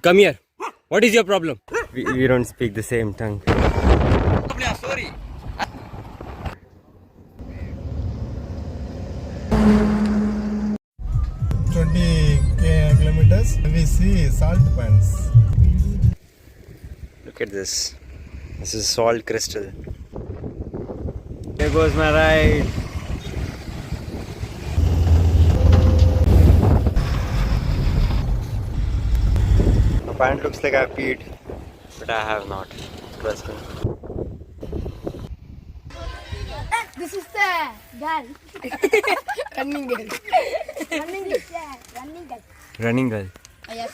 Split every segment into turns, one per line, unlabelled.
Come here. What is your problem? We don't speak the same tongue. Sorry.
20 kilometers, we see salt pans.
Look at this. This is salt crystal. There goes my ride. My pant looks like I've peed, but I have not. Trust me.
This is the girl. Running girl. Running girl. Running girl.
Running girl.
Yes.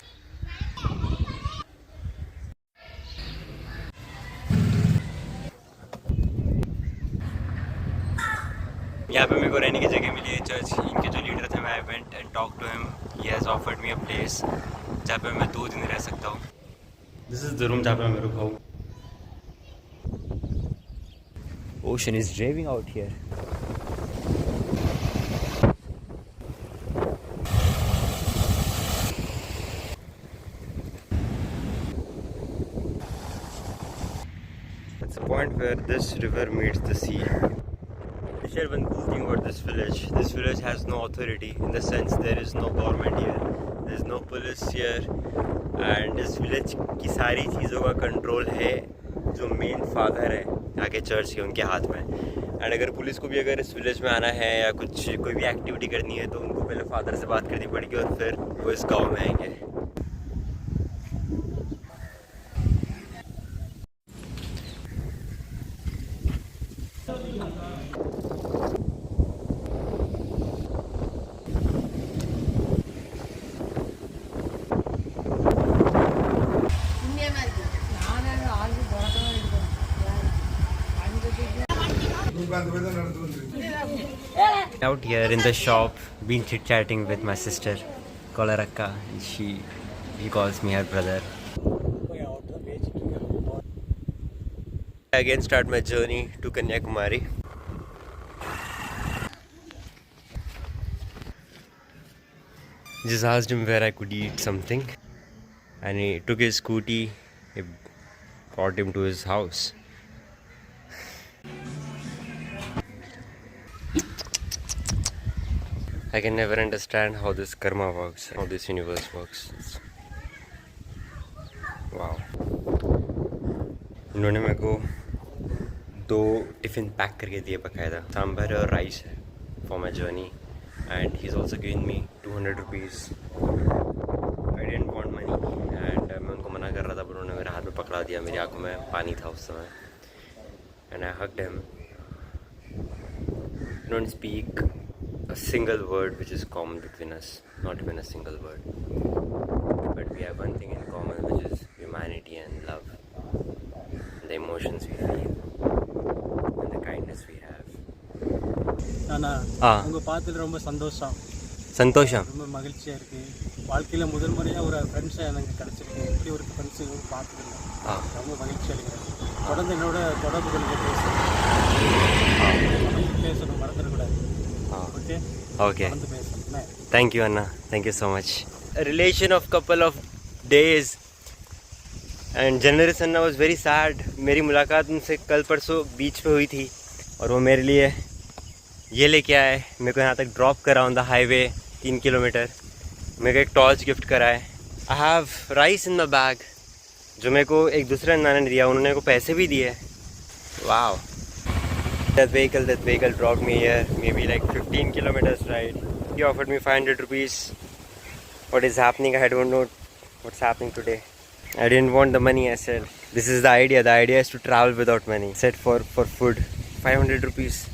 यहाँ पे मेरे को रहने की जगह मिली है church. इनके जो लीडर थे, मैं went and talk to him. He has offered me a place जहाँ पे मैं 2 दिन रह सकता हूँ. दिस इज द रूम जहाँ पे मैं रुका हूँ. Ocean is raving out here. It's the point where this river meets the sea. I share one cool thing about this village. This village has no authority, in the sense there is no government here. There is no police here. And this village की सारी चीज़ों का control है जो main father है आगे church के, उनके हाथ में. एंड अगर पुलिस को भी अगर इस विलेज में आना है या कुछ कोई भी एक्टिविटी करनी है तो उनको पहले फादर से बात करनी पड़ेगी और फिर वो इस गांव में आएंगे. Out here in the shop, been chit-chatting with my sister, call her Akka, and she calls me her brother. I again start my journey to Kanyakumari. Just asked him where I could eat something, and he took his scooty, he brought him to his house. I can never understand how this karma works, how this universe works. Wow. इन्होंने मेरे को 2 tiffin pack करके दिए बकायदा. सांभर और rice है for my journey. And he's also given me 200 rupees. I didn't want money. And मैं उनको मना कर रहा था, पर उन्होंने मेरे हाथ में पकड़ा दिया. मेरी आंखों में पानी था उस समय. And I hugged him. Don't speak a single word which is common between us, not even a single word, but we have one thing in common, which is humanity and love, and the emotions we feel and the kindness we have.
அண்ணா உங்க பார்த்ததுல ரொம்ப சந்தோஷம். ரொம்ப மகிழ்ச்சியா இருக்கு. வாழ்க்கையில முதல் முறையா ஒரு ஃப்ரெண்ட்ஸ் எனக்கு கிடைச்சிருக்கு. இப்படி ஒரு ஃப்ரெண்ட்ஸ் பார்த்ததில்ல. ரொம்ப மகிழ்ச்சியா இருக்கு. தொடர்ந்து என்னோட தொடர்பு கொண்டு பேசணும், மறந்துடக்கூடாது.
Okay. Thank you, Anna. Thank you so much. A relation of couple of days, and Generous Anna was very sad. मेरी मुलाकात उनसे कल परसों बीच पे हुई थी और वो मेरे लिए ये लेके आए. मेरे को यहाँ तक ड्रॉप करा ऑन द हाईवे 3 किलोमीटर. मेरे को एक टॉर्च गिफ्ट करा है. I have rice in my bag जो मेरे को एक दूसरे अन्ना ने दिया. उन्होंने को पैसे भी दिए. Wow. That vehicle dropped me here, maybe like 15 kilometers ride. He offered me 500 rupees. What is happening? I don't know what's happening today. I didn't want the money. I said, this is the idea. The idea is to travel without money. I said for food, 500 rupees.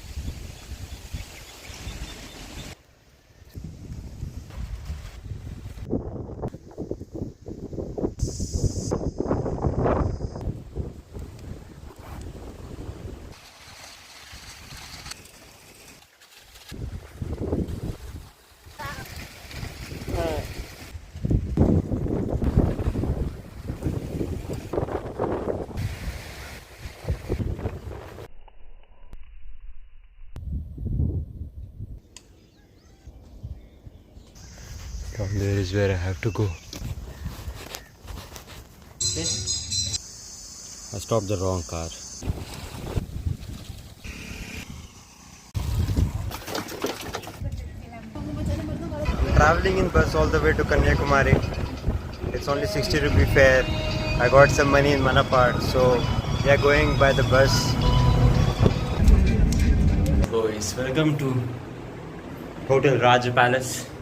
From there is where I have to go. Okay. I stopped the wrong car. Traveling in bus all the way to Kanyakumari. It's only 60 rupee fare. I got some money in Manapad, so we are going by the bus. Boys, welcome to Hotel Raj Palace.